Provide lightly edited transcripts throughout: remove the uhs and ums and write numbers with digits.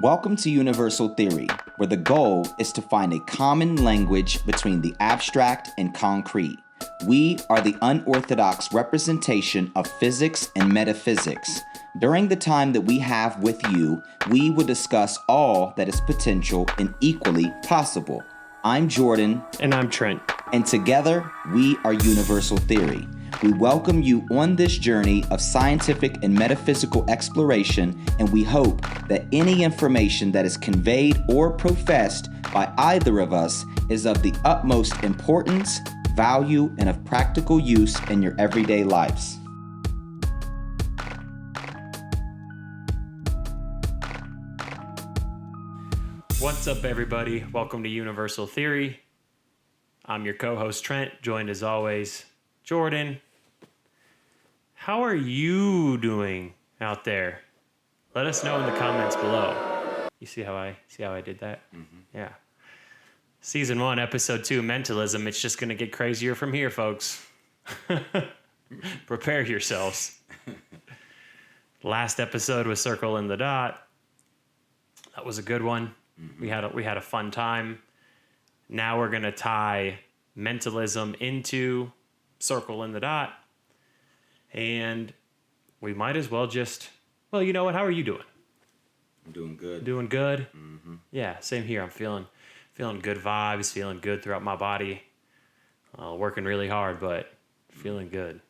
Welcome to Universal Theory, where the goal is to find a common language between the abstract and concrete. We are the unorthodox representation of physics and metaphysics. During the time that we have with you, we will discuss all that is potential and equally possible. I'm Jordan. And I'm Trent. And together, we are Universal Theory. We welcome you on this journey of scientific and metaphysical exploration, and we hope that any information that is conveyed or professed by either of us is of the utmost importance, value, and of practical use in your everyday lives. What's up, everybody? Welcome to Universal Theory. I'm your co-host, Trent, joined as always, Jordan. How are you doing out there? Let us know in the comments below. You see how I did that? Mm-hmm. Yeah. Season 1, Episode 2, Mentalism. It's just going to get crazier from here, folks. Prepare yourselves. Last episode was Circle in the Dot. That was a good one. Mm-hmm. We had a fun time. Now we're going to tie mentalism into Circle in the Dot. And we might as well just, well, you know what? How are you doing? I'm doing good. Doing good? Mm-hmm. Yeah, same here. I'm feeling good vibes, feeling good throughout my body. Working really hard, but feeling good.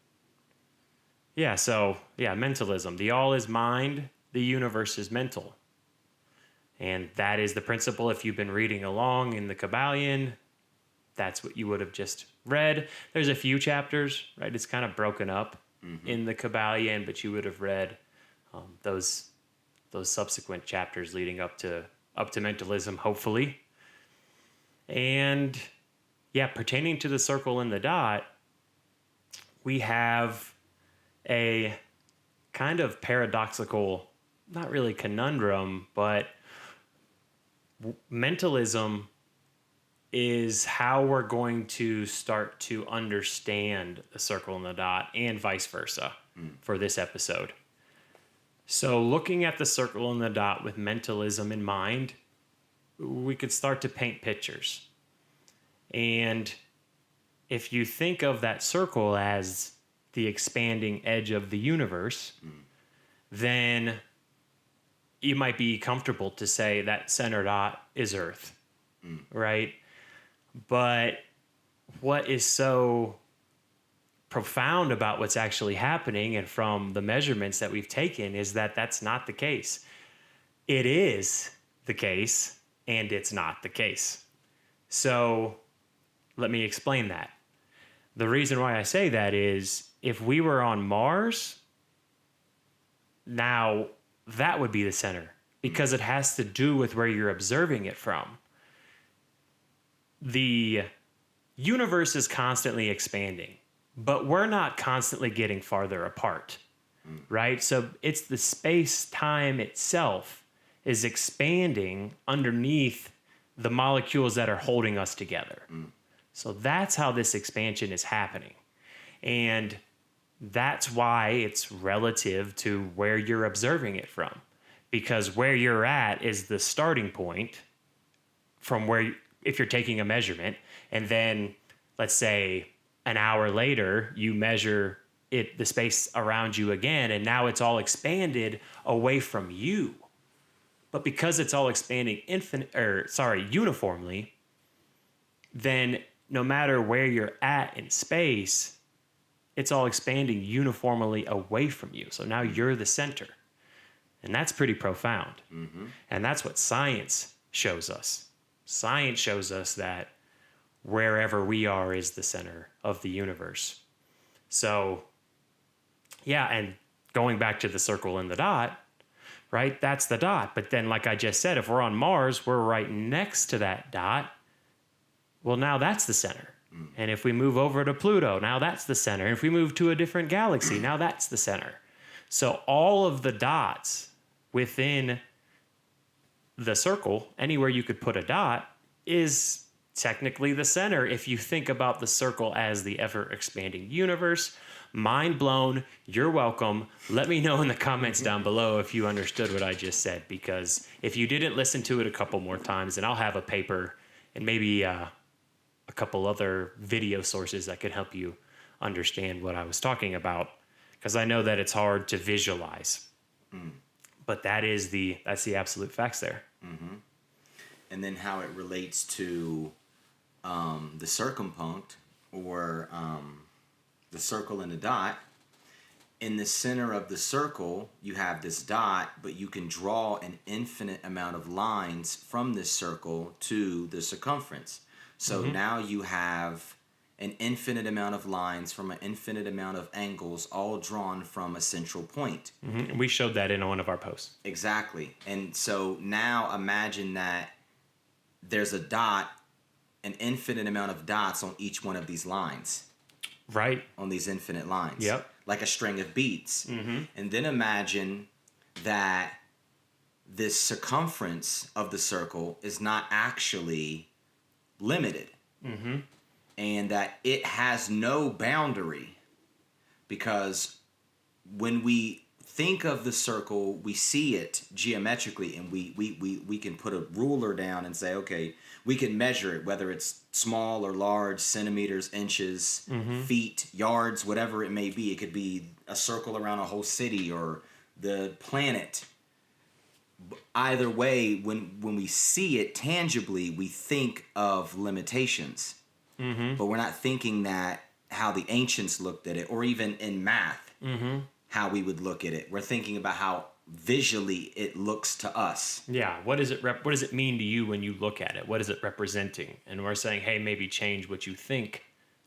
Yeah, so, mentalism. The all is mind, the universe is mental. And that is the principle. If you've been reading along in the Kybalion, that's what you would have just read. There's a few chapters, right? It's kind of broken up in the Kybalion, but you would have read those subsequent chapters leading up to mentalism, hopefully. And pertaining to the circle and the dot, we have a kind of paradoxical, not really conundrum, but mentalism is how we're going to start to understand the circle and the dot and vice versa for this episode. So looking at the circle and the dot with mentalism in mind, we could start to paint pictures. And if you think of that circle as the expanding edge of the universe, then you might be comfortable to say that center dot is Earth, right? But what is so profound about what's actually happening and from the measurements that we've taken is that that's not the case. It is the case, and it's not the case. So let me explain that. The reason why I say that is if we were on Mars, now that would be the center because it has to do with where you're observing it from. The universe is constantly expanding, but we're not constantly getting farther apart, right? So it's the space-time itself is expanding underneath the molecules that are holding us together. So that's how this expansion is happening. And that's why it's relative to where you're observing it from. Because where you're at is the starting point from where, if you're taking a measurement, and then let's say an hour later, you measure the space around you again, and now it's all expanded away from you. But because it's all expanding uniformly, then no matter where you're at in space, it's all expanding uniformly away from you. So now you're the center. And that's pretty profound. And that's what science shows us. Science shows us that wherever we are is the center of the universe. So, and going back to the circle and the dot, right? That's the dot. But then, like I just said, if we're on Mars, we're right next to that dot. Well, now that's the center. And if we move over to Pluto, now that's the center. And if we move to a different galaxy, now that's the center. So all of the dots within the circle, anywhere you could put a dot, is technically the center if you think about the circle as the ever-expanding universe, mind blown. You're welcome. Let me know in the comments down below if you understood what I just said, because if you didn't listen to it a couple more times, then I'll have a paper and maybe a couple other video sources that could help you understand what I was talking about, because I know that it's hard to visualize. But that's the absolute facts there. And then how it relates to the circumpunct, or the circle and the dot. In the center of the circle, you have this dot, but you can draw an infinite amount of lines from this circle to the circumference. So now you have an infinite amount of lines from an infinite amount of angles, all drawn from a central point. And we showed that in one of our posts. Exactly. And so now imagine that there's a dot, an infinite amount of dots on each one of these lines. Right. On these infinite lines. Yep. Like a string of beads. And then imagine that this circumference of the circle is not actually limited. And that it has no boundary, because when we think of the circle, we see it geometrically, and we can put a ruler down and say, okay, we can measure it, whether it's small or large, centimeters, inches, feet, yards, whatever it may be. It could be a circle around a whole city or the planet. Either way, when we see it tangibly, we think of limitations. But we're not thinking that how the ancients looked at it, or even in math, how we would look at it. We're thinking about how visually it looks to us. Yeah. What does it mean to you when you look at it? What is it representing? And we're saying, hey, maybe change what you think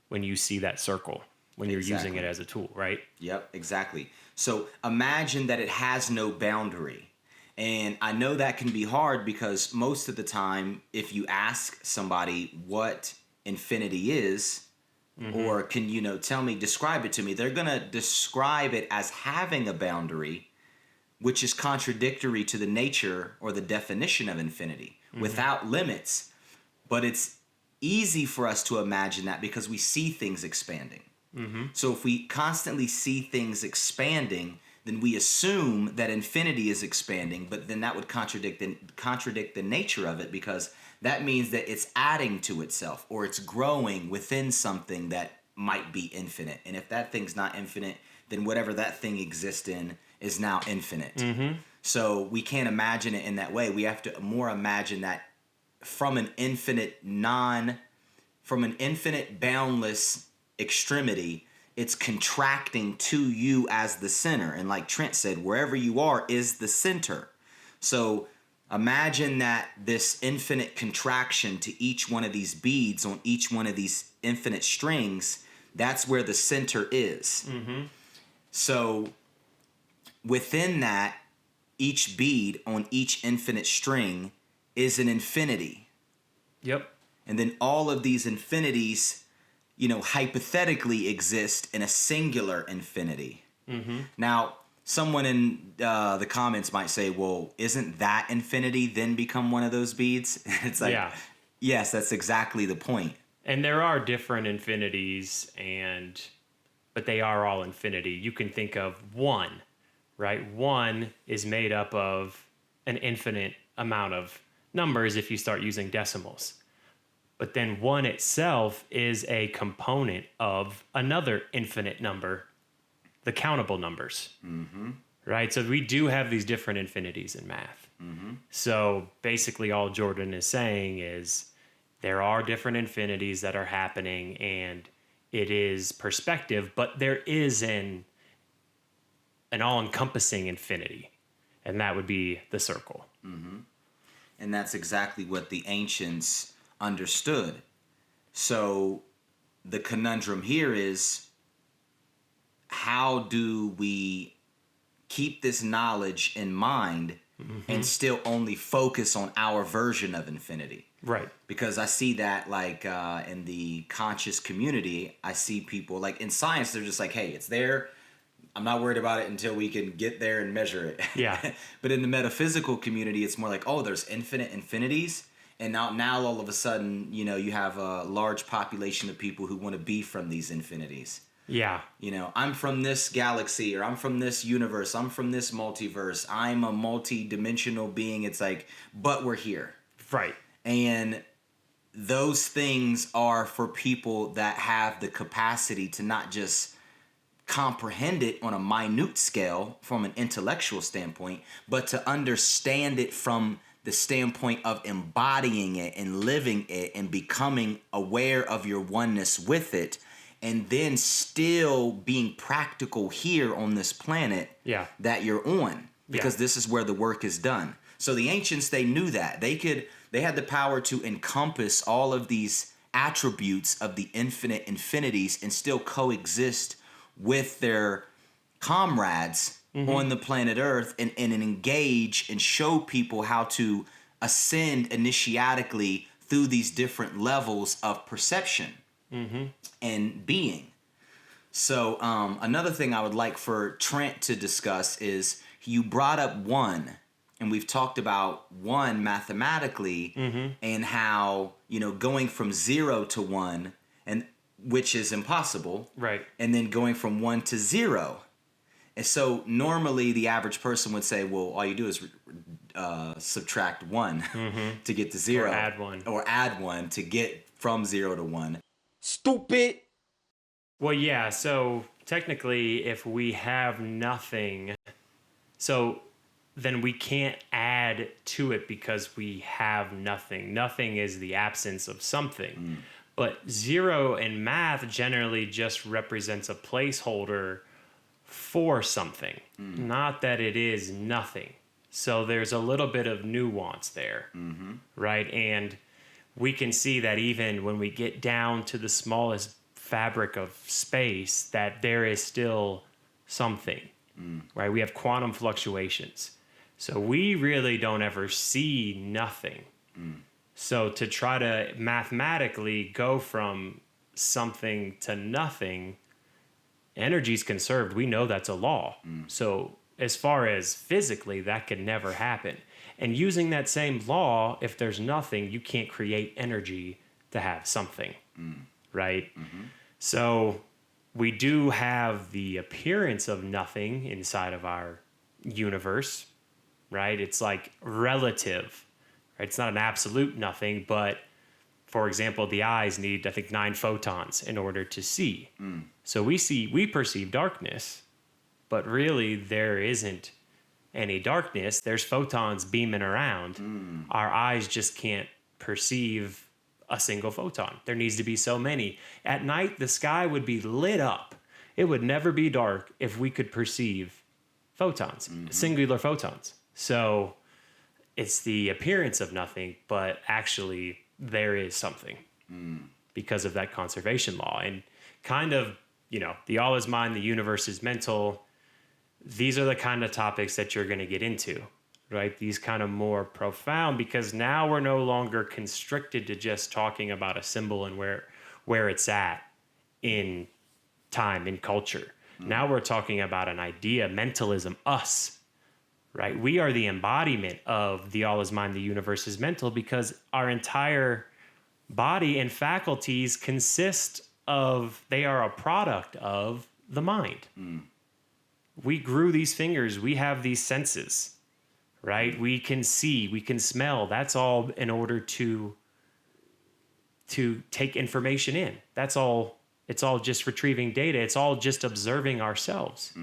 when you see that circle, when you're using it as a tool, right? Yep, exactly. So imagine that it has no boundary. And I know that can be hard, because most of the time, if you ask somebody what infinity is, or can you describe it to me, they're going to describe it as having a boundary, which is contradictory to the nature or the definition of infinity, without limits. But it's easy for us to imagine that because we see things expanding. So if we constantly see things expanding, then we assume that infinity is expanding, but then that would contradict the nature of it, because that means that it's adding to itself, or it's growing within something that might be infinite. And if that thing's not infinite, then whatever that thing exists in is now infinite. So we can't imagine it in that way. We have to more imagine that from an infinite boundless extremity, it's contracting to you as the center. And like Trent said, wherever you are is the center. So imagine that this infinite contraction to each one of these beads on each one of these infinite strings, that's where the center is. So within that, each bead on each infinite string is an infinity. Yep. And then all of these infinities, hypothetically exist in a singular infinity. Now, someone in the comments might say, well, isn't that infinity then become one of those beads? It's like, yes, that's exactly the point. And there are different infinities, but they are all infinity. You can think of one, right? One is made up of an infinite amount of numbers if you start using decimals. But then one itself is a component of another infinite number, the countable numbers, right? So we do have these different infinities in math. So basically all Jordan is saying is there are different infinities that are happening, and it is perspective, but there is an all-encompassing infinity, and that would be the circle. And that's exactly what the ancients understood. So the conundrum here is, how do we keep this knowledge in mind and still only focus on our version of infinity? Right. Because I see that in the conscious community, I see people like in science, they're just like, hey, it's there. I'm not worried about it until we can get there and measure it. Yeah. But in the metaphysical community, it's more like, oh, there's infinite infinities. And now all of a sudden, you have a large population of people who want to be from these infinities. Yeah. You know, I'm from this galaxy, or I'm from this universe, I'm from this multiverse, I'm a multi-dimensional being. It's like, but we're here. Right. And those things are for people that have the capacity to not just comprehend it on a minute scale from an intellectual standpoint, but to understand it from the standpoint of embodying it and living it and becoming aware of your oneness with it, and then still being practical here on this planet that you're on, because this is where the work is done. So the ancients, they knew that. They had the power to encompass all of these attributes of the infinite infinities and still coexist with their comrades on the planet Earth, and engage and show people how to ascend initiatically through these different levels of perception and being. So another thing I would like for Trent to discuss is, you brought up one, and we've talked about one mathematically, and how, you know, going from 0 to 1, and which is impossible, right? And then going from 1 to 0. And so normally the average person would say, well, all you do is subtract 1 to get to 0. Or add 1 to get from 0 to 1. Stupid. Well, yeah, so technically if we have nothing, so then we can't add to it because we have nothing. Nothing is the absence of something. But 0 in math generally just represents a placeholder for something, not that it is nothing. So there's a little bit of nuance there, right? And we can see that even when we get down to the smallest fabric of space, that there is still something, right? We have quantum fluctuations. So we really don't ever see nothing. So to try to mathematically go from something to nothing, energy is conserved. We know that's a law. So as far as physically, that could never happen. And using that same law, if there's nothing, you can't create energy to have something, right? So we do have the appearance of nothing inside of our universe, right? It's like relative, right? It's not an absolute nothing, but for example, the eyes need, I think, 9 photons in order to see. So we perceive darkness, but really there isn't any darkness. There's photons beaming around. Our eyes just can't perceive a single photon. There needs to be so many. At night, the sky would be lit up. It would never be dark if we could perceive photons, singular photons. So it's the appearance of nothing, but actually there is something because of that conservation law. And kind of, you know, the all is mind, the universe is mental. These are the kind of topics that you're going to get into, right? These kind of more profound, because now we're no longer constricted to just talking about a symbol and where it's at in time, in culture. Now we're talking about an idea, mentalism, us, right? We are the embodiment of the all is mind, the universe is mental, because our entire body and faculties they are a product of the mind. We grew these fingers, we have these senses, right? We can see, we can smell. That's all in order to take information in. That's all. It's all just retrieving data. It's all just observing ourselves,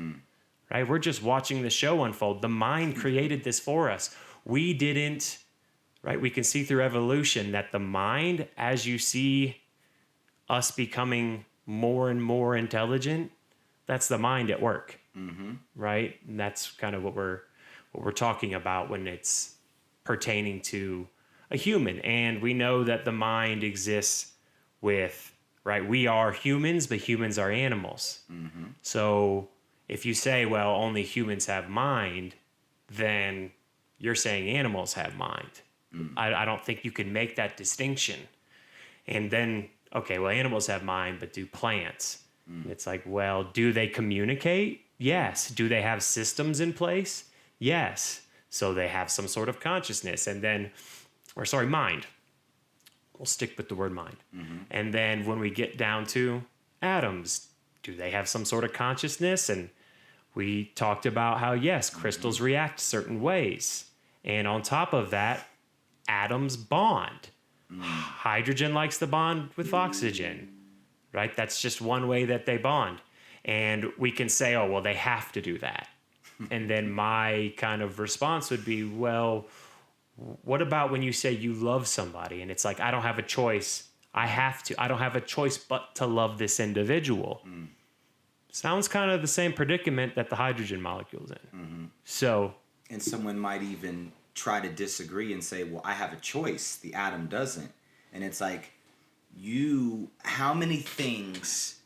right? We're just watching the show unfold. The mind created this for us. We didn't, right? We can see through evolution that the mind, as you see us becoming more and more intelligent, that's the mind at work, right? And that's kind of what we're talking about when it's pertaining to a human. And we know that the mind exists with, right? We are humans, but humans are animals. So if you say, well, only humans have mind, then you're saying animals have mind. I don't think you can make that distinction. And then, okay, well, animals have mind, but do plants? It's like, well, do they communicate? Yes. Do they have systems in place? Yes. So they have some sort of consciousness. And then, mind. We'll stick with the word mind. And then when we get down to atoms, do they have some sort of consciousness? And we talked about how, yes, crystals react certain ways. And on top of that, atoms bond. Hydrogen likes to bond with oxygen, right? That's just one way that they bond. And we can say, oh, well, they have to do that. And then my kind of response would be, well, what about when you say you love somebody and it's like, I don't have a choice. I have to. I don't have a choice but to love this individual. Sounds kind of the same predicament that the hydrogen molecule's in. So, and someone might even try to disagree and say, well, I have a choice. The atom doesn't. And it's like, how many things,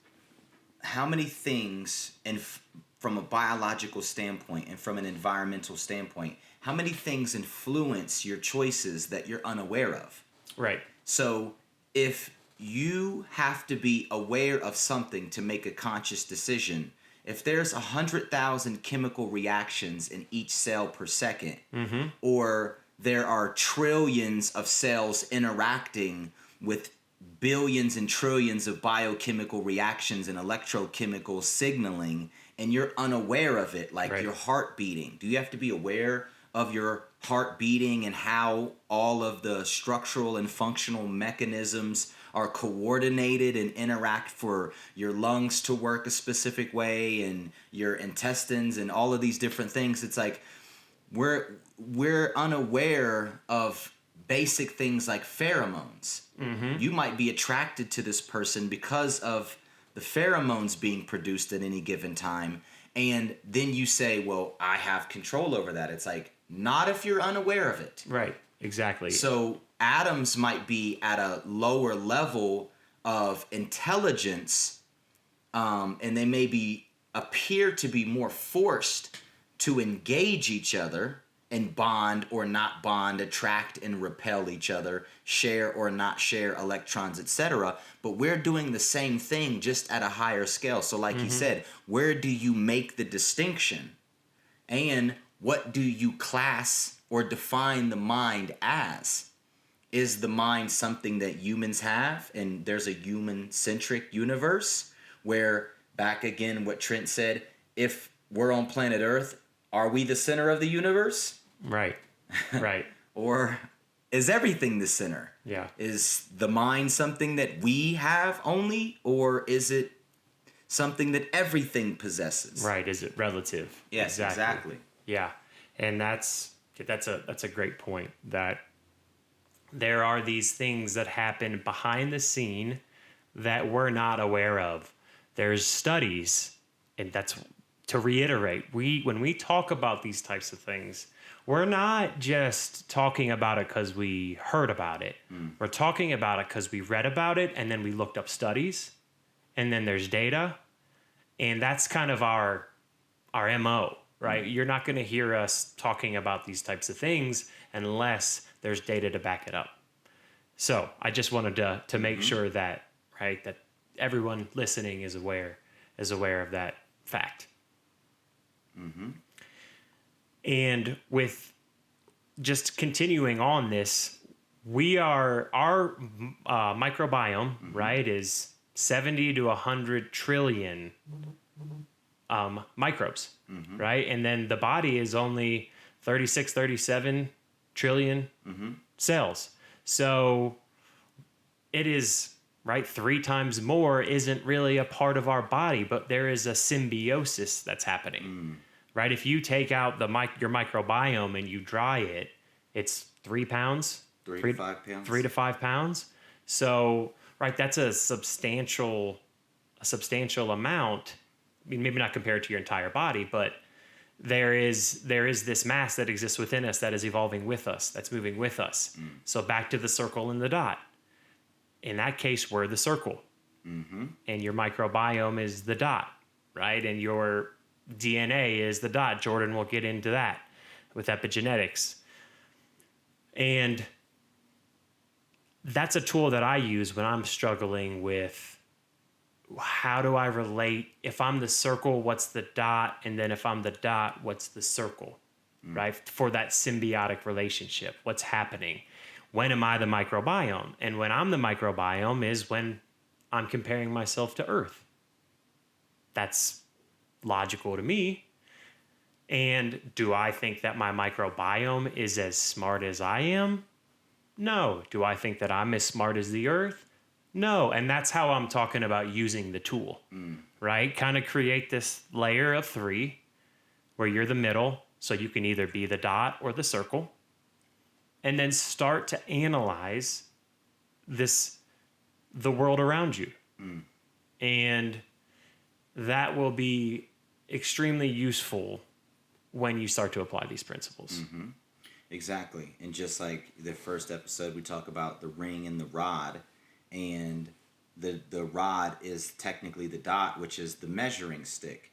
and from a biological standpoint and from an environmental standpoint, how many things influence your choices that you're unaware of? right. So if you have to be aware of something to make a conscious decision, if there's 100,000 chemical reactions in each cell per second, or there are trillions of cells interacting with billions and trillions of biochemical reactions and electrochemical signaling, and you're unaware of it, like your heart beating, do you have to be aware of your heart beating and how all of the structural and functional mechanisms are coordinated and interact for your lungs to work a specific way and your intestines and all of these different things? It's like we're unaware of basic things like pheromones. You might be attracted to this person because of the pheromones being produced at any given time, and then you say, well, I have control over that. It's like, not if you're unaware of it. Right, exactly. So atoms might be at a lower level of intelligence, and they may appear to be more forced to engage each other and bond or not bond, attract and repel each other, share or not share electrons, etc. But we're doing the same thing, just at a higher scale. So like you said, where do you make the distinction? And what do you class or define the mind as? Is the mind something that humans have, and there's a human-centric universe where, back again what Trent said, if we're on planet Earth, are we the center of the universe? Right, right. Or is everything the center? Yeah. Is the mind something that we have only, or is it something that everything possesses? Right, is it relative? Yes, exactly. Yeah, and that's a great point, that there are these things that happen behind the scene that we're not aware of. There's studies, and that's to reiterate, when we talk about these types of things, we're not just talking about it because we heard about it. We're talking about it because we read about it, and then we looked up studies, and then there's data, and that's kind of our MO, right? You're not going to hear us talking about these types of things unless there's data to back it up. So I just wanted to make sure that, right, that everyone listening is aware of that fact. And with just continuing on this, our microbiome, right, is 70 to 100 trillion microbes, right? And then the body is only 36, 37 trillion cells. So it is, right, 3 times more isn't really a part of our body, but there is a symbiosis that's happening, right? If you take out your microbiome and you dry it, it's 3 pounds, 3 to 5 pounds. 3 to 5 pounds. So, right, that's a substantial amount. I mean, maybe not compared to your entire body, but there is this mass that exists within us that is evolving with us, that's moving with us. So back to the circle and the dot. In that case, we're the circle. And your microbiome is the dot, right? And your DNA is the dot. Jordan will get into that with epigenetics. And that's a tool that I use when I'm struggling with, how do I relate? If I'm the circle, what's the dot? And then if I'm the dot, what's the circle, right? For that symbiotic relationship, what's happening? When am I the microbiome? And when I'm the microbiome is when I'm comparing myself to Earth. That's logical to me. And do I think that my microbiome is as smart as I am? No. Do I think that I'm as smart as the earth? No. And that's how I'm talking about using the tool, right? Kind of create this layer of 3 where you're the middle. So you can either be the dot or the circle. And then start to analyze the world around you. And that will be extremely useful when you start to apply these principles. Exactly. And just like the first episode, we talk about the ring and the rod, and the rod is technically the dot, which is the measuring stick.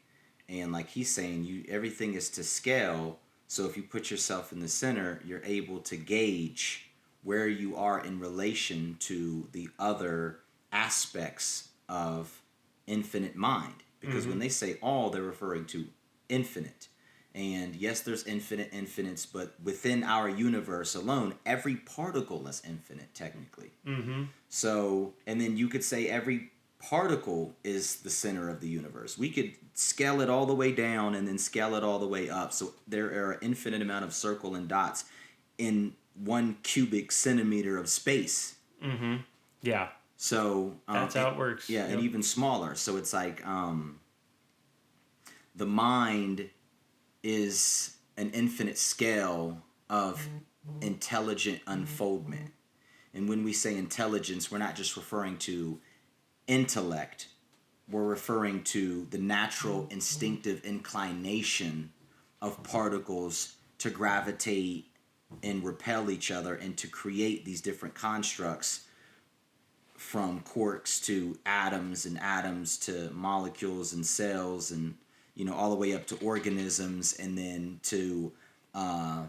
And like he's saying, everything is to scale. So if you put yourself in the center, you're able to gauge where you are in relation to the other aspects of infinite mind. Because when they say all, they're referring to infinite. And yes, there's infinite infinites, but within our universe alone, every particle is infinite, technically. So, and then you could say every particle is the center of the universe. We could scale it all the way down and then scale it all the way up. So there are an infinite amount of circle and dots in 1 cubic centimeter of space. Yeah. So that's how it works. Yeah, and even smaller. So it's like the mind is an infinite scale of intelligent unfoldment. And when we say intelligence, we're not just referring to intellect. We're referring to the natural instinctive inclination of particles to gravitate and repel each other and to create these different constructs, from quarks to atoms and atoms to molecules and cells, and all the way up to organisms, and then to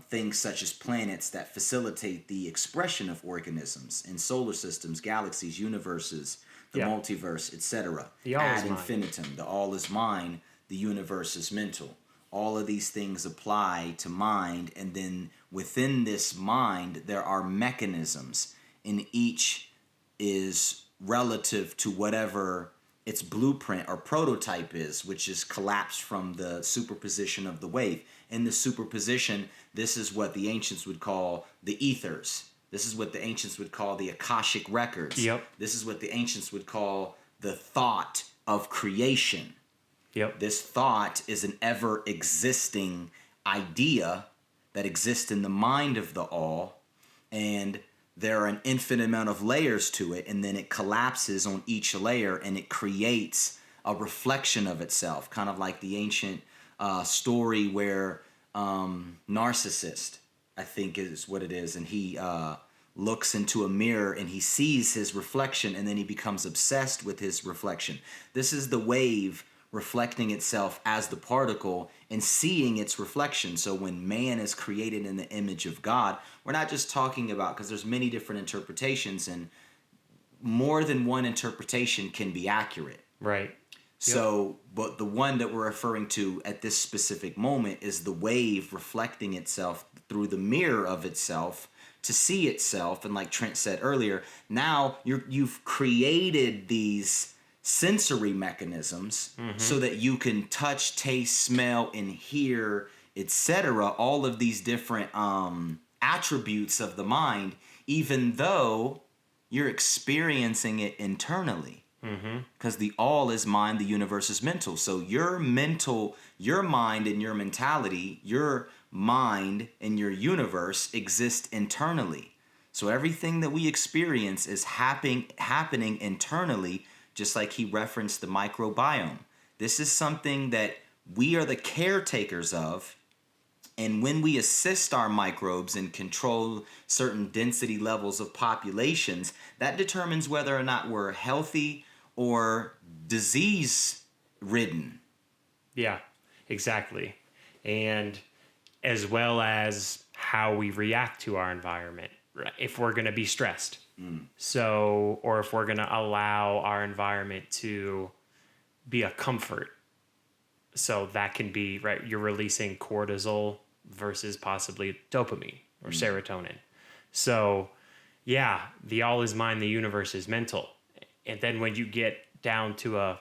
things such as planets that facilitate the expression of organisms in solar systems, galaxies, universes, the multiverse, etc. Ad infinitum, the all is mine, the universe is mental. All of these things apply to mind, and then within this mind there are mechanisms, and each is relative to whatever its blueprint or prototype is, which is collapsed from the superposition of the wave. In the superposition, this is what the ancients would call the ethers. This is what the ancients would call the Akashic records. This is what the ancients would call the thought of creation. This thought is an ever-existing idea that exists in the mind of the all, and there are an infinite amount of layers to it, and then it collapses on each layer and it creates a reflection of itself, kind of like the ancient story where Narcissist, I think is what it is, and he looks into a mirror and he sees his reflection, and then he becomes obsessed with his reflection. This is the wave reflecting itself as the particle and seeing its reflection. So when man is created in the image of God, we're not just talking about, because there's many different interpretations, and more than one interpretation can be accurate. Right. So, but the one that we're referring to at this specific moment is the wave reflecting itself through the mirror of itself to see itself. And like Trent said earlier, now you've created these sensory mechanisms so that you can touch, taste, smell, and hear, etc. All of these different attributes of the mind, even though you're experiencing it internally. Because the all is mind, the universe is mental. So your mind and your mentality, your mind and your universe exist internally. So everything that we experience is happening internally, just like he referenced the microbiome. This is something that we are the caretakers of, and when we assist our microbes and control certain density levels of populations, that determines whether or not we're healthy or disease-ridden. Yeah, exactly. And as well as how we react to our environment, right? If we're going to be stressed. So, or if we're going to allow our environment to be a comfort. So that can be, right, you're releasing cortisol versus possibly dopamine or serotonin. So, yeah, the all is mind, the universe is mental. And then when you get down to a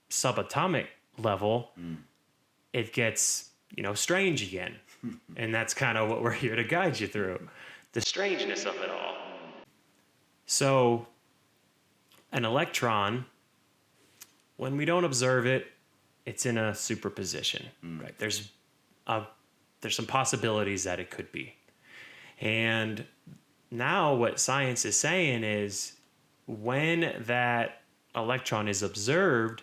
subatomic level, it gets, strange again. And that's kind of what we're here to guide you through, the strangeness of it all. So an electron, when we don't observe it, it's in a superposition, right? There's some possibilities that it could be. And now what science is saying is when that electron is observed,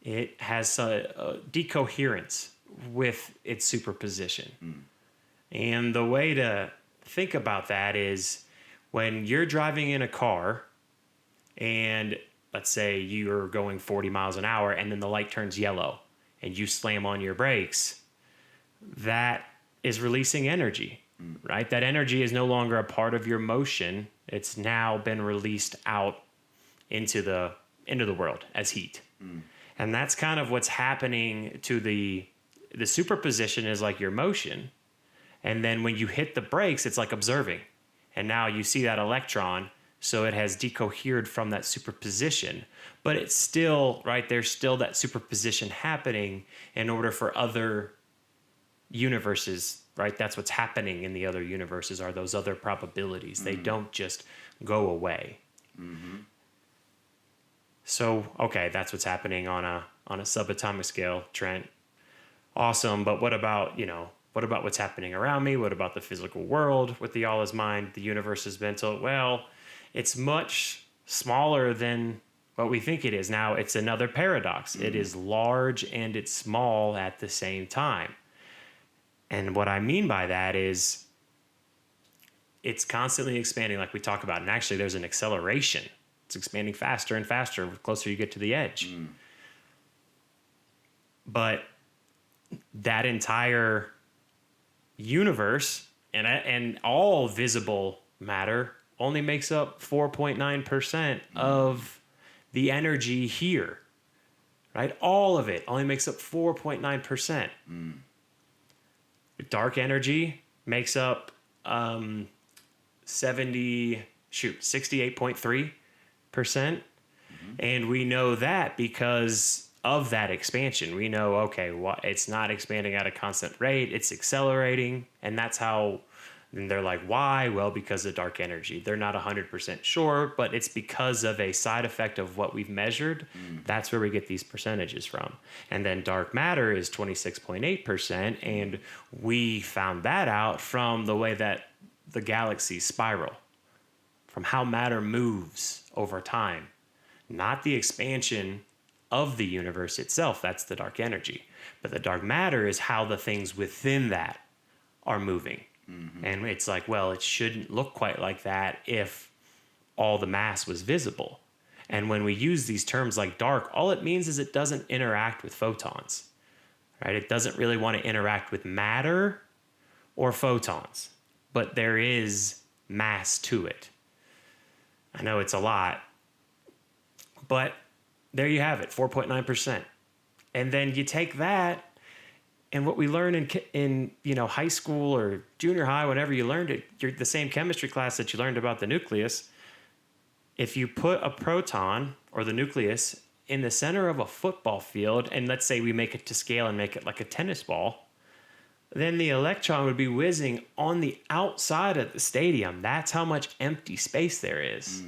it has a decoherence with its superposition. And the way to think about that is when you're driving in a car and let's say you're going 40 miles an hour and then the light turns yellow and you slam on your brakes, that is releasing energy, right? That energy is no longer a part of your motion. It's now been released out into the world as heat. And that's kind of what's happening to the superposition is like your motion. And then when you hit the brakes, it's like observing. And now you see that electron, so it has decohered from that superposition. But it's still, right, there's still that superposition happening in order for other universes, right? That's what's happening in the other universes are those other probabilities. They don't just go away. So, okay, that's what's happening on a subatomic scale, Trent. Awesome, but what about what's happening around me? What about the physical world with the all is mind, the universe is mental? Well, it's much smaller than what we think it is. Now, it's another paradox. It is large and it's small at the same time. And what I mean by that is it's constantly expanding like we talk about. And actually, there's an acceleration. It's expanding faster and faster the closer you get to the edge. But that entire universe and all visible matter only makes up 4.9% of the energy here, right? All of it only makes up 4.9%. Dark energy makes up 68.3%. And we know that because of that expansion. We know, okay, it's not expanding at a constant rate, it's accelerating. And that's how, and they're like, why? Well, because of dark energy. They're not 100% sure, but it's because of a side effect of what we've measured. That's where we get these percentages from. And then dark matter is 26.8%. And we found that out from the way that the galaxies spiral, from how matter moves over time, not the expansion of the universe itself. That's the dark energy. But the dark matter is how the things within that are moving. And it's like, well, it shouldn't look quite like that if all the mass was visible. And when we use these terms like dark, all it means is it doesn't interact with photons, right? It doesn't really want to interact with matter or photons, but there is mass to it. I know it's a lot, but there you have it, 4.9%. And then you take that and what we learn in high school or junior high, whenever you learned it, the same chemistry class that you learned about the nucleus, if you put a proton or the nucleus in the center of a football field, and let's say we make it to scale and make it like a tennis ball, then the electron would be whizzing on the outside of the stadium. That's how much empty space there is.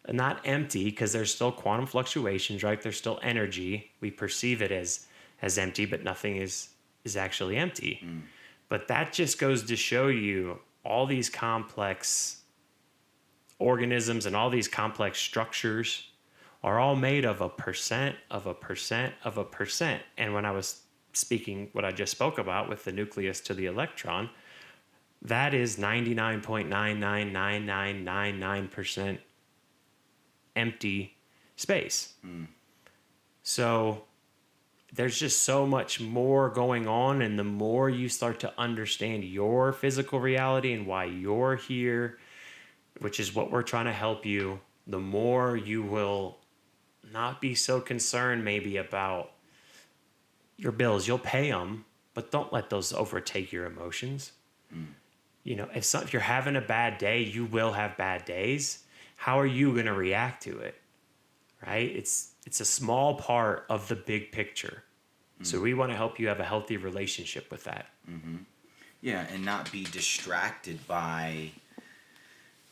Not empty because there's still quantum fluctuations, right? There's still energy. We perceive it as empty, but nothing is actually empty. But that just goes to show you all these complex organisms and all these complex structures are all made of a percent of a percent of a percent. And when I was speaking what I just spoke about with the nucleus to the electron, that is 99.999999% empty space. So there's just so much more going on, and the more you start to understand your physical reality and why you're here, which is what we're trying to help you, the more you will not be so concerned maybe about your bills. You'll pay them, but don't let those overtake your emotions. If you're having a bad day, you will have bad days. How are you going to react to it? Right? It's It's a small part of the big picture. So we want to help you have a healthy relationship with that. Yeah, and not be distracted by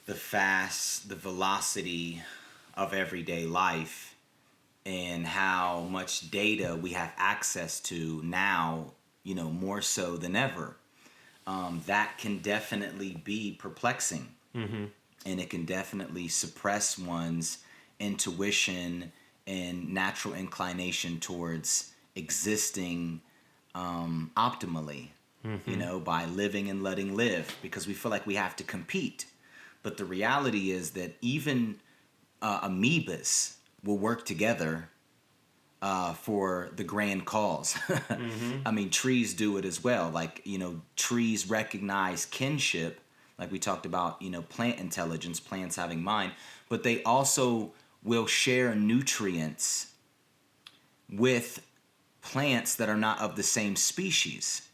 the velocity of everyday life and how much data we have access to now, more so than ever. That can definitely be perplexing. And it can definitely suppress one's intuition and natural inclination towards existing optimally, by living and letting live, because we feel like we have to compete. But the reality is that even amoebas will work together for the grand cause. I mean, trees do it as well. Like, trees recognize kinship, like we talked about, plant intelligence, plants having mind, but they also will share nutrients with plants that are not of the same species.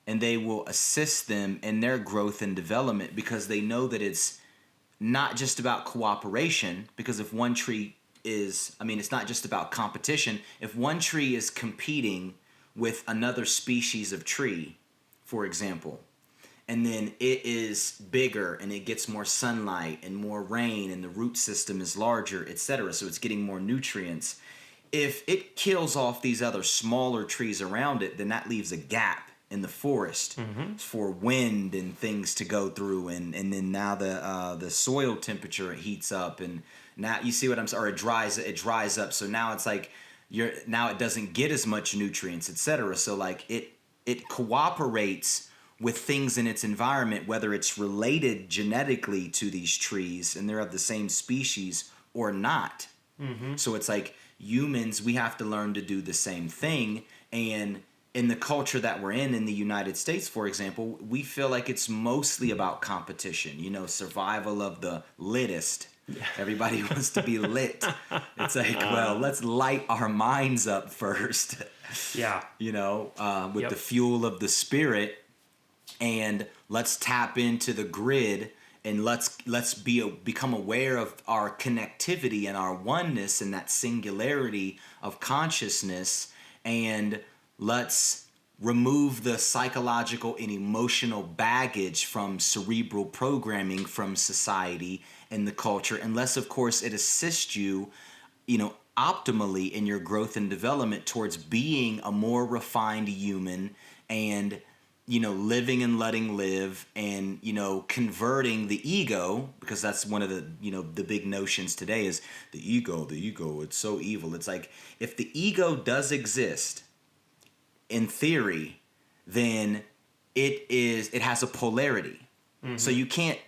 And they will assist them in their growth and development because they know that it's not just about cooperation. Because if one tree it's not just about competition. If one tree is competing with another species of tree, for example, and then it is bigger and it gets more sunlight and more rain and the root system is larger, etc., so it's getting more nutrients. If it kills off these other smaller trees around it, then that leaves a gap in the forest for wind and things to go through, and then now the soil temperature heats up, and now you see what I'm saying, or it dries up, so now it's like now it doesn't get as much nutrients, etc. So like it cooperates with things in its environment, whether it's related genetically to these trees and they're of the same species or not. So it's like humans, we have to learn to do the same thing. And in the culture that we're in the United States, for example, we feel like it's mostly about competition, survival of the littest. Everybody wants to be lit. It's like, well, let's light our minds up first. Yeah. With the fuel of the spirit, and let's tap into the grid, and let's become aware of our connectivity and our oneness and that singularity of consciousness, and let's remove the psychological and emotional baggage from cerebral programming from society and the culture, unless of course it assists you, optimally in your growth and development towards being a more refined human, and living and letting live, and converting the ego, because that's one of the the big notions today is the ego, it's so evil. It's like, if the ego does exist in theory, then it has a polarity. So you can't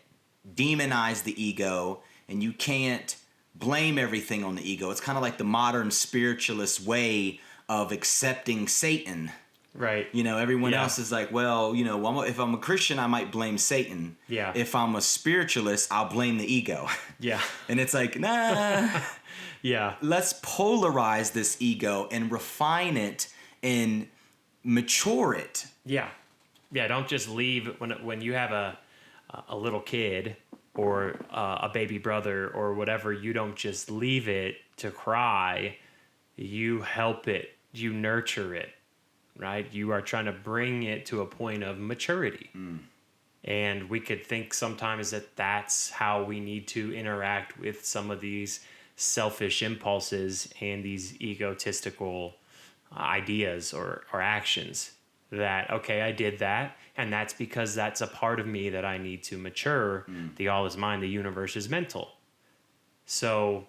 demonize the ego, and you can't blame everything on the ego. It's kind of like the modern spiritualist way of accepting Satan. Right. Everyone else is like, well, if I'm a Christian, I might blame Satan. Yeah. If I'm a spiritualist, I'll blame the ego. Yeah. And it's like, nah. Yeah. Let's polarize this ego and refine it and mature it. Yeah. Yeah. Don't just leave when you have a little kid or a baby brother or whatever. You don't just leave it to cry. You help it. You nurture it. Right? You are trying to bring it to a point of maturity. And we could think sometimes that that's how we need to interact with some of these selfish impulses and these egotistical ideas or actions. That, okay, I did that, and that's because that's a part of me that I need to mature. The all is mind, the universe is mental. So,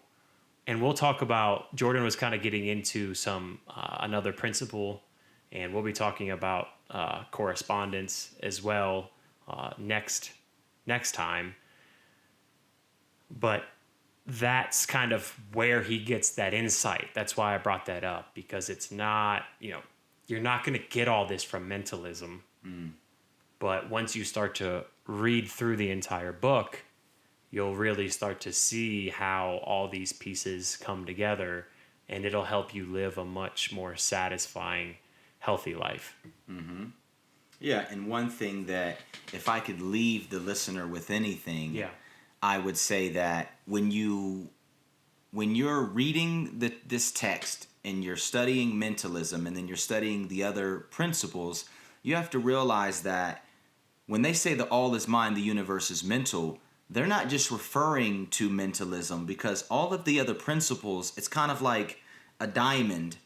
and we'll talk about, Jordan was kind of getting into some another principle, and we'll be talking about correspondence as well next time. But that's kind of where he gets that insight. That's why I brought that up, because it's not, you're not going to get all this from mentalism. But once you start to read through the entire book, you'll really start to see how all these pieces come together, and it'll help you live a much more satisfying, healthy life. Yeah, and one thing that, if I could leave the listener with anything, I would say that when you when you're reading this text and you're studying mentalism and then you're studying the other principles, you have to realize that when they say the all is mind, the universe is mental, they're not just referring to mentalism, because all of the other principles, it's kind of like a diamond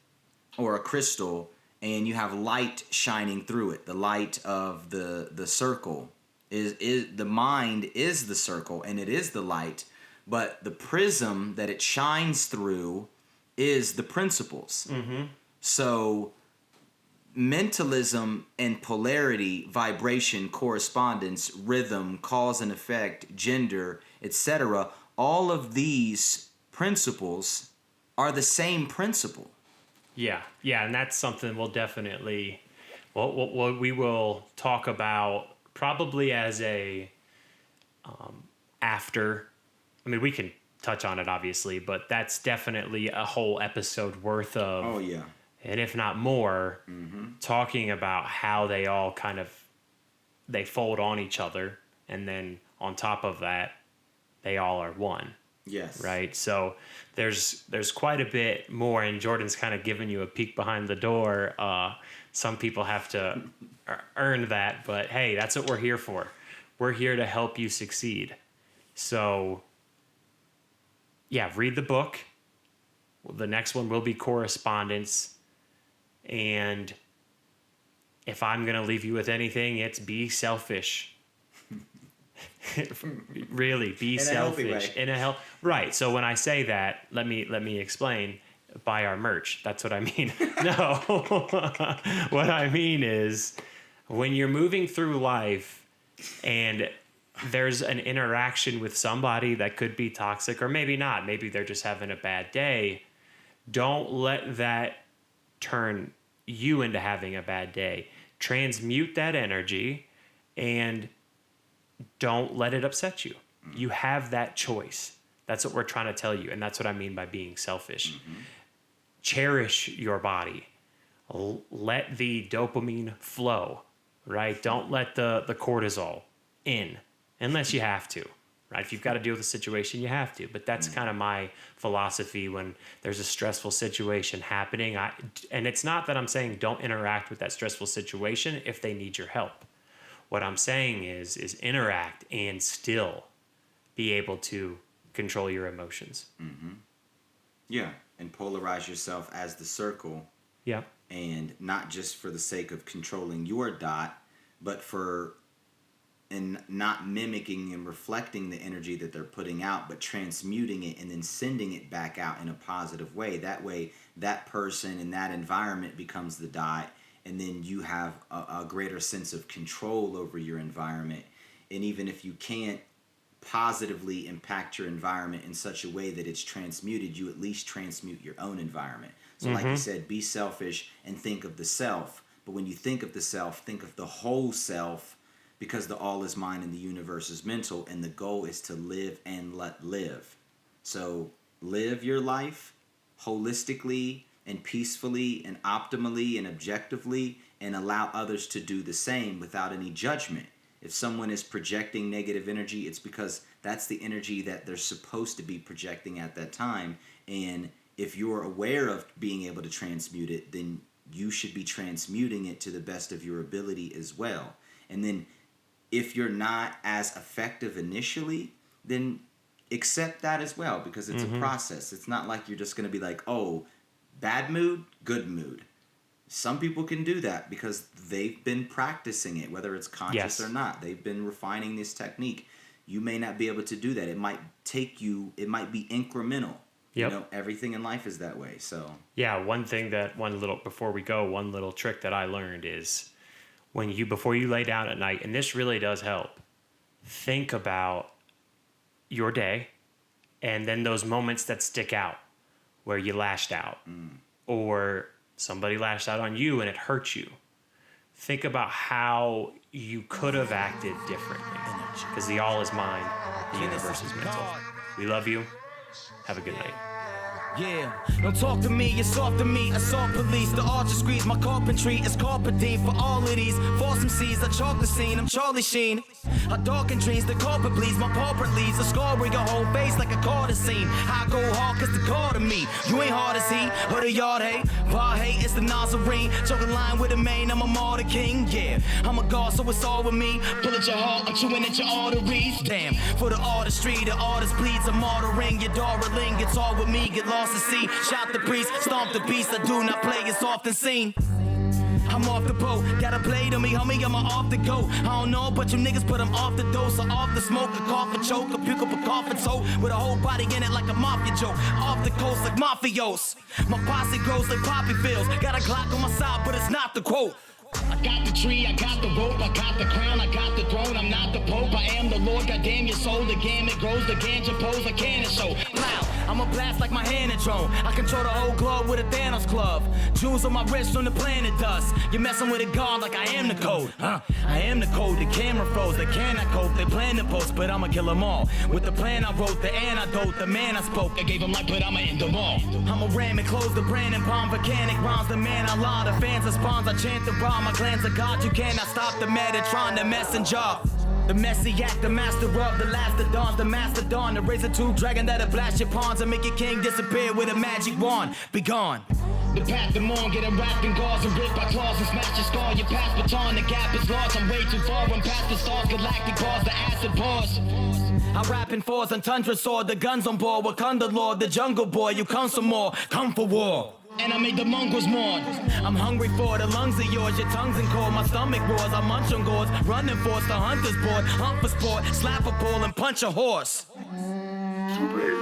or a crystal, and you have light shining through it. The light of the circle is the mind is the circle, and it is the light, but the prism that it shines through is the principles. Mm-hmm. So mentalism and polarity, vibration, correspondence, rhythm, cause and effect, gender, etc., all of these principles are the same principle. Yeah, and that's something we'll definitely, we will talk about probably as a after. I mean, we can touch on it obviously, but that's definitely a whole episode worth of. Oh yeah. And if not more, talking about how they all they fold on each other, and then on top of that, they all are one. Yes. Right. So there's quite a bit more, and Jordan's kind of giving you a peek behind the door. Some people have to earn that, but hey, that's what we're here for. We're here to help you succeed. So yeah, read the book. The next one will be correspondence. And if I'm going to leave you with anything, it's be selfish. Really, be selfish in a healthy way. Right. So when I say that, let me explain. Buy our merch. That's what I mean. No. What I mean is, when you're moving through life and there's an interaction with somebody that could be toxic, or maybe not, maybe they're just having a bad day, don't let that turn you into having a bad day. Transmute that energy and don't let it upset you. You have that choice. That's what we're trying to tell you, and that's what I mean by being selfish. Cherish your body. Let the dopamine flow, right? Don't let the cortisol in unless you have to. Right? If you've got to deal with a situation, you have to. But that's kind of my philosophy when there's a stressful situation happening. And it's not that I'm saying don't interact with that stressful situation if they need your help. What I'm saying is interact and still be able to control your emotions. Yeah, and polarize yourself as the circle. Yeah. And not just for the sake of controlling your dot, but and not mimicking and reflecting the energy that they're putting out, but transmuting it and then sending it back out in a positive way. That way, that person in that environment becomes the dot, and then you have a greater sense of control over your environment. And even if you can't positively impact your environment in such a way that it's transmuted, you at least transmute your own environment. So like you said, be selfish and think of the self. But when you think of the self, think of the whole self, because the all is mind and the universe is mental, and the goal is to live and let live. So live your life holistically and peacefully and optimally and objectively, and allow others to do the same without any judgment. If someone is projecting negative energy, it's because that's the energy that they're supposed to be projecting at that time. And if you're aware of being able to transmute it, then you should be transmuting it to the best of your ability as well. And then if you're not as effective initially, then accept that as well, because it's a process. It's not like you're just going to be like, oh, bad mood, good mood. Some people can do that because they've been practicing it, whether it's conscious or not. They've been refining this technique. You may not be able to do that. It might take you, it might be incremental. Yep. You know, everything in life is that way. So yeah, before we go, one little trick that I learned is, before you lay down at night, and this really does help, think about your day and then those moments that stick out where you lashed out or somebody lashed out on you and it hurt you. Think about how you could have acted differently, because the all is mind, the universe is mental. We love you. Have a good night. Yeah, don't talk to me, it's off to me. Assault police, the archer screeds. My carpentry is carpeting for all of these false MCs. I chalk the scene, I'm Charlie Sheen. I darken dreams, the carpet bleeds. My pauper leaves a scar with your whole face like a Carter scene. I go hard cause the car to me. You ain't hard as he, or the yard hate. Bar hate, it's the Nazarene. Choking line with a main, I'm a martyr king. Yeah, I'm a god, so it's all with me. Pull at your heart, I'm chewing at your arteries. Damn, for the artistry, the artist bleeds. I'm martyring your darling. It's all with me, get lost at sea. Shout the priest, stomp the beast. I do not play, it's often seen. I'm off the boat, got a blade on me, homie, I'm off the go. I don't know about you niggas, but I'm off the dose. Or off the smoke, a cough, a choke, a puke up a coffin toe. With a whole body in it like a mafia joke. Off the coast like mafios. My posse grows like poppy fields. Got a Glock on my side, but it's not the quote. I got the tree, I got the rope, I got the crown, I got the throne. I'm not the Pope, I am the Lord. Goddamn your soul, the gamut grows, the ganja pose, a cannon show. Loud, I'm a blast like my hand and drone. I control the whole globe with a Thanos glove. Jewels on my wrist from the planet dust. You're messing with a god like I am the code. I am the code, the camera froze, they cannot cope. They plan to post, but I'ma kill them all. With the plan I wrote, the antidote, the man I spoke. I gave him life, but I'ma end them all. I'ma ram and close the brand and palm volcanic rhymes. The man I lie, the fans are spawns. I chant the rhyme. My glands of God, you cannot stop the Metatron, the messenger. The Messiah, the master of the last of dawns, the mastodon, the razor-tooth dragon that'll blast your pawns and make your king disappear with a magic wand. Be gone. The path them on, getting wrapped in gauze and ripped by claws and smash your skull. You pass baton, the gap is lost. I'm way too far. I'm past the stars, galactic bars, the acid pause. I rap in fours and tundra sword, the guns on board. Wakanda Lord, the jungle boy. You come some more, come for war. And I made the mongrels mourn. I'm hungry for the lungs of yours. Your tongue's in cold, my stomach roars. I munch on gourds, running force, the hunter's board. Hunt for sport, slap a pole and punch a horse. Super